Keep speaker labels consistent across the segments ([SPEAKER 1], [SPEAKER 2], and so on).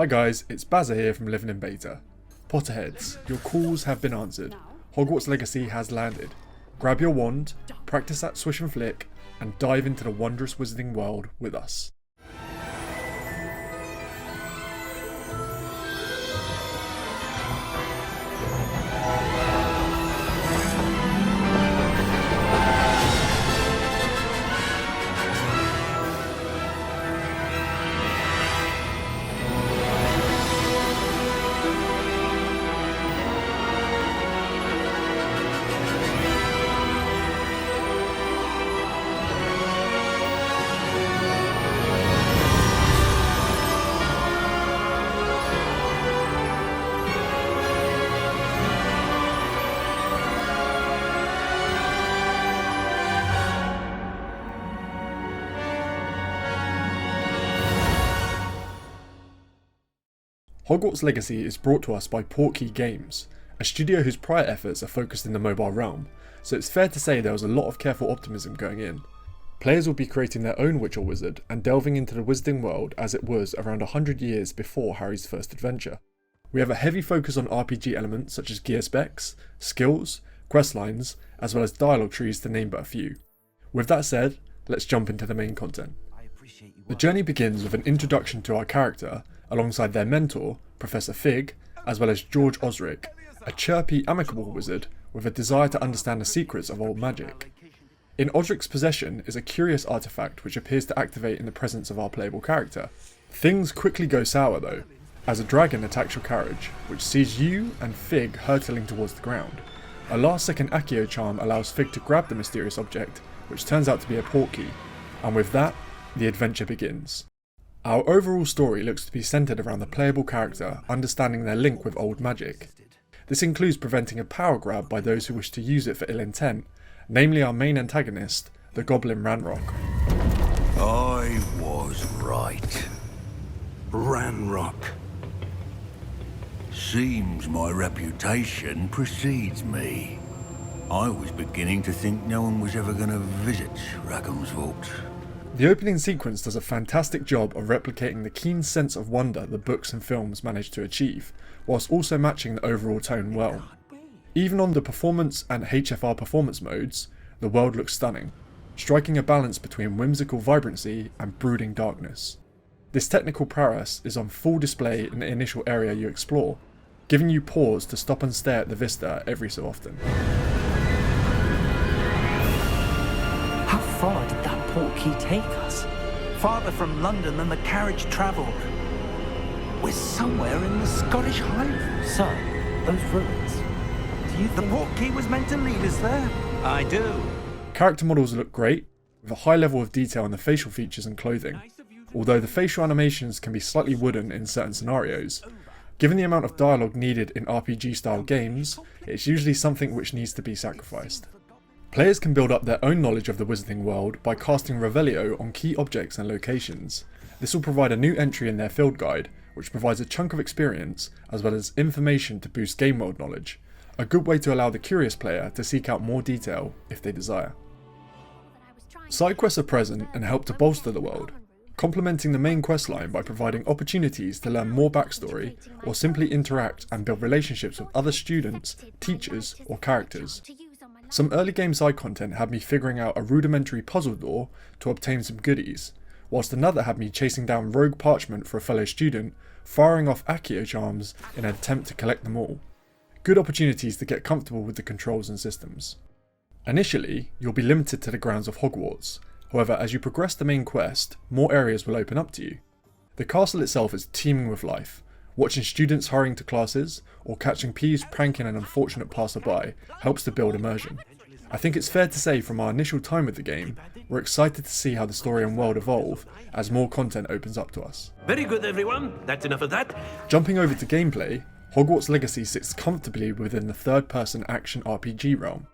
[SPEAKER 1] Hi guys, it's Bazza here from Living in Beta. Potterheads, your calls have been answered. Hogwarts Legacy has landed. Grab your wand, practice that swish and flick, and dive into the wondrous wizarding world with us. Hogwarts Legacy is brought to us by Portkey Games, a studio whose prior efforts are focused in the mobile realm, so it's fair to say there was a lot of careful optimism going in. Players will be creating their own witch or wizard and delving into the wizarding world as it was around 100 years before Harry's first adventure. We have a heavy focus on RPG elements such as gear specs, skills, quest lines, as well as dialogue trees to name but a few. With that said, let's jump into the main content. The journey begins with an introduction to our character, alongside their mentor, Professor Fig, as well as George Osric, a chirpy, amicable wizard with a desire to understand the secrets of old magic. In Osric's possession is a curious artifact which appears to activate in the presence of our playable character. Things quickly go sour though, as a dragon attacks your carriage, which sees you and Fig hurtling towards the ground. A last second Accio charm allows Fig to grab the mysterious object, which turns out to be a portkey, and with that, the adventure begins. Our overall story looks to be centred around the playable character understanding their link with old magic. This includes preventing a power grab by those who wish to use it for ill intent, namely our main antagonist, the Goblin Ranrock.
[SPEAKER 2] I was right. Ranrock. Seems my reputation precedes me. I was beginning to think no one was ever going to visit Rackham's Vault.
[SPEAKER 1] The opening sequence does a fantastic job of replicating the keen sense of wonder the books and films managed to achieve, whilst also matching the overall tone well. Even on the performance and HFR performance modes, the world looks stunning, striking a balance between whimsical vibrancy and brooding darkness. This technical prowess is on full display in the initial area you explore, giving you pause to stop and stare at the vista every so often.
[SPEAKER 3] How far did that portkey take us? Farther from London than the carriage travelled. We're somewhere in the Scottish Highlands. So, those ruins. Do you think the portkey was meant to lead us there? I do.
[SPEAKER 1] Character models look great, with a high level of detail in the facial features and clothing, although the facial animations can be slightly wooden in certain scenarios. Given the amount of dialogue needed in RPG-style games, it's usually something which needs to be sacrificed. Players can build up their own knowledge of the wizarding world by casting Revelio on key objects and locations. This will provide a new entry in their field guide, which provides a chunk of experience as well as information to boost game world knowledge, a good way to allow the curious player to seek out more detail if they desire. Side quests are present and help to bolster the world, complementing the main questline by providing opportunities to learn more backstory or simply interact and build relationships with other students, teachers or characters. Some early game side content had me figuring out a rudimentary puzzle door to obtain some goodies, whilst another had me chasing down rogue parchment for a fellow student, firing off Accio charms in an attempt to collect them all. Good opportunities to get comfortable with the controls and systems. Initially, you'll be limited to the grounds of Hogwarts, however as you progress the main quest, more areas will open up to you. The castle itself is teeming with life. Watching students hurrying to classes, or catching Peeves pranking an unfortunate passerby helps to build immersion. I think it's fair to say from our initial time with the game, we're excited to see how the story and world evolve as more content opens up to us.
[SPEAKER 4] Very good everyone, that's enough of that.
[SPEAKER 1] Jumping over to gameplay, Hogwarts Legacy sits comfortably within the third-person action RPG realm.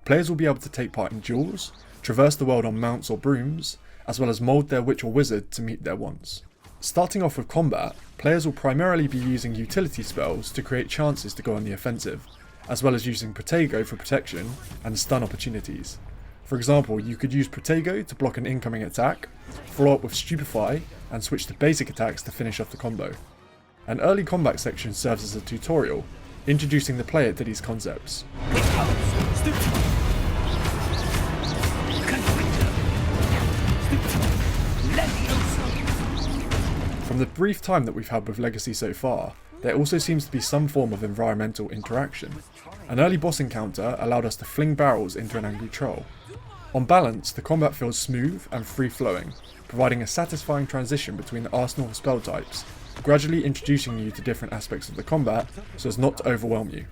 [SPEAKER 1] Players will be able to take part in duels, traverse the world on mounts or brooms, as well as mould their witch or wizard to meet their wants. Starting off with combat, players will primarily be using utility spells to create chances to go on the offensive, as well as using Protego for protection and stun opportunities. For example, you could use Protego to block an incoming attack, follow up with Stupefy, and switch to basic attacks to finish off the combo. An early combat section serves as a tutorial, introducing the player to these concepts. From the brief time that we've had with Legacy so far, there also seems to be some form of environmental interaction. An early boss encounter allowed us to fling barrels into an angry troll. On balance, the combat feels smooth and free-flowing, providing a satisfying transition between the arsenal of spell types, gradually introducing you to different aspects of the combat so as not to overwhelm you.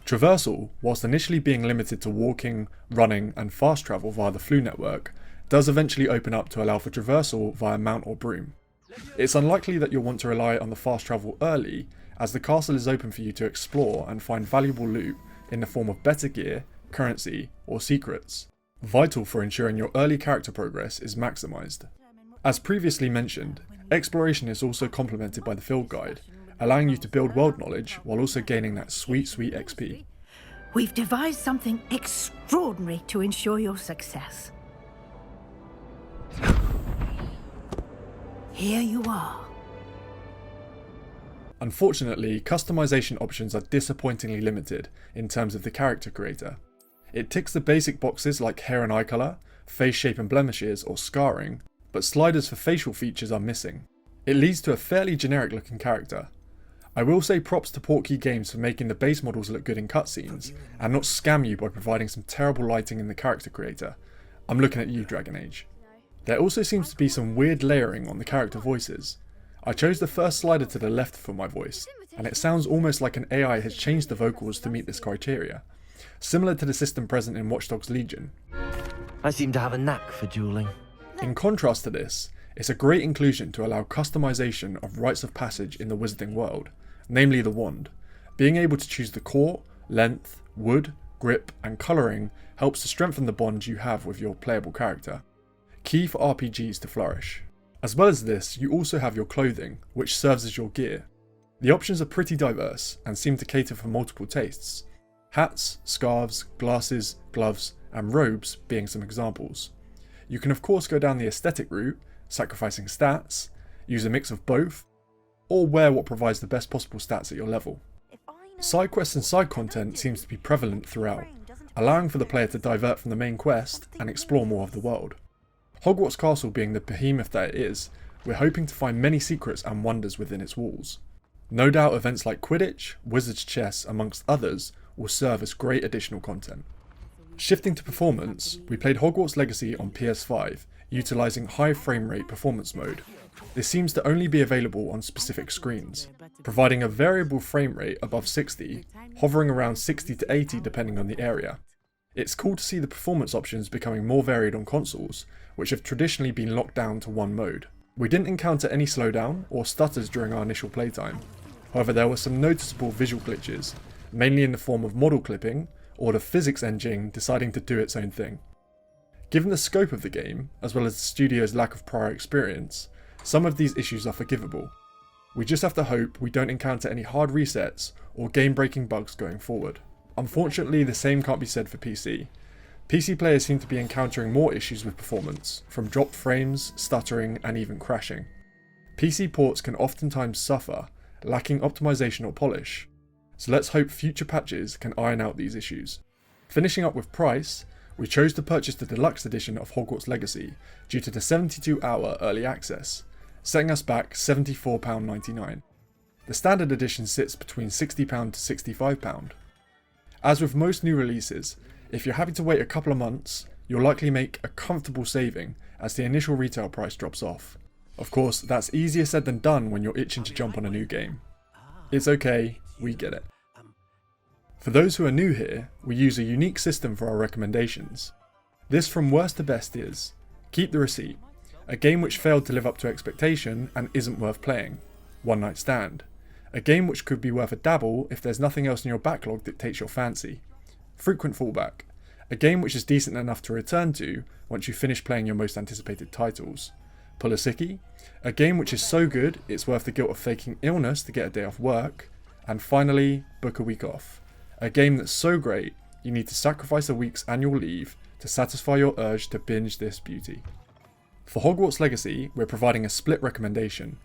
[SPEAKER 1] Traversal, whilst initially being limited to walking, running and fast travel via the Flu network, does eventually open up to allow for traversal via mount or broom. It's unlikely that you'll want to rely on the fast travel early, as the castle is open for you to explore and find valuable loot in the form of better gear, currency or secrets. Vital for ensuring your early character progress is maximised. As previously mentioned, exploration is also complemented by the field guide, allowing you to build world knowledge while also gaining that sweet XP.
[SPEAKER 5] We've devised something extraordinary to ensure your success. Here you are.
[SPEAKER 1] Unfortunately, customization options are disappointingly limited in terms of the character creator. It ticks the basic boxes like hair and eye colour, face shape and blemishes or scarring, but sliders for facial features are missing. It leads to a fairly generic looking character. I will say props to Portkey Games for making the base models look good in cutscenes, and not scam you by providing some terrible lighting in the character creator. I'm looking at you, Dragon Age. There also seems to be some weird layering on the character voices. I chose the first slider to the left for my voice, and it sounds almost like an AI has changed the vocals to meet this criteria, similar to the system present in Watch Dogs Legion.
[SPEAKER 6] I seem to have a knack for dueling.
[SPEAKER 1] In contrast to this, it's a great inclusion to allow customization of rites of passage in the wizarding world, namely the wand. Being able to choose the core, length, wood, grip and colouring helps to strengthen the bond you have with your playable character. Key for RPGs to flourish. As well as this, you also have your clothing, which serves as your gear. The options are pretty diverse and seem to cater for multiple tastes. Hats, scarves, glasses, gloves and robes being some examples. You can of course go down the aesthetic route, sacrificing stats, use a mix of both, or wear what provides the best possible stats at your level. Side quests and side content seems to be prevalent throughout, allowing for the player to divert from the main quest and explore more of the world. Hogwarts Castle being the behemoth that it is, we're hoping to find many secrets and wonders within its walls. No doubt events like Quidditch, Wizard's Chess amongst others will serve as great additional content. Shifting to performance, we played Hogwarts Legacy on PS5, utilising high frame rate performance mode. This seems to only be available on specific screens, providing a variable frame rate above 60, hovering around 60 to 80 depending on the area. It's cool to see the performance options becoming more varied on consoles, which have traditionally been locked down to one mode. We didn't encounter any slowdown or stutters during our initial playtime. However, there were some noticeable visual glitches, mainly in the form of model clipping or the physics engine deciding to do its own thing. Given the scope of the game, as well as the studio's lack of prior experience, some of these issues are forgivable. We just have to hope we don't encounter any hard resets or game-breaking bugs going forward. Unfortunately, the same can't be said for PC. PC players seem to be encountering more issues with performance, from dropped frames, stuttering, and even crashing. PC ports can oftentimes suffer, lacking optimization or polish, so let's hope future patches can iron out these issues. Finishing up with price, we chose to purchase the deluxe edition of Hogwarts Legacy due to the 72-hour early access, setting us back £74.99. The standard edition sits between £60 to £65. As with most new releases, if you're happy to wait a couple of months, you'll likely make a comfortable saving as the initial retail price drops off. Of course, that's easier said than done when you're itching to jump on a new game. It's okay, we get it. For those who are new here, we use a unique system for our recommendations. This from worst to best is Keep the Receipt, a game which failed to live up to expectation and isn't worth playing. One Night Stand, a game which could be worth a dabble if there's nothing else in your backlog that takes your fancy. Frequent Fallback, a game which is decent enough to return to once you finish playing your most anticipated titles. Pulisiki, a game which is so good it's worth the guilt of faking illness to get a day off work. And finally, Book a Week Off, a game that's so great you need to sacrifice a week's annual leave to satisfy your urge to binge this beauty. For Hogwarts Legacy, we're providing a split recommendation.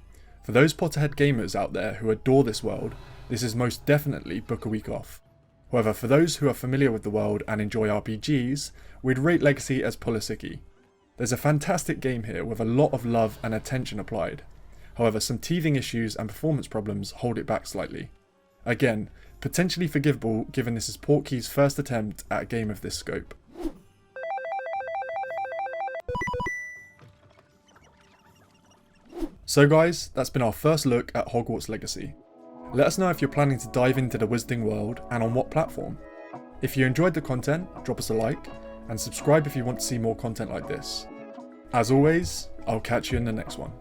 [SPEAKER 1] For those Potterhead gamers out there who adore this world, this is most definitely book a week off. However, for those who are familiar with the world and enjoy RPGs, we'd rate Legacy as Pulisicky. There's a fantastic game here with a lot of love and attention applied. However, some teething issues and performance problems hold it back slightly. Again, potentially forgivable given this is Portkey's first attempt at a game of this scope. So guys, that's been our first look at Hogwarts Legacy. Let us know if you're planning to dive into the Wizarding world and on what platform. If you enjoyed the content, drop us a like, and subscribe if you want to see more content like this. As always, I'll catch you in the next one.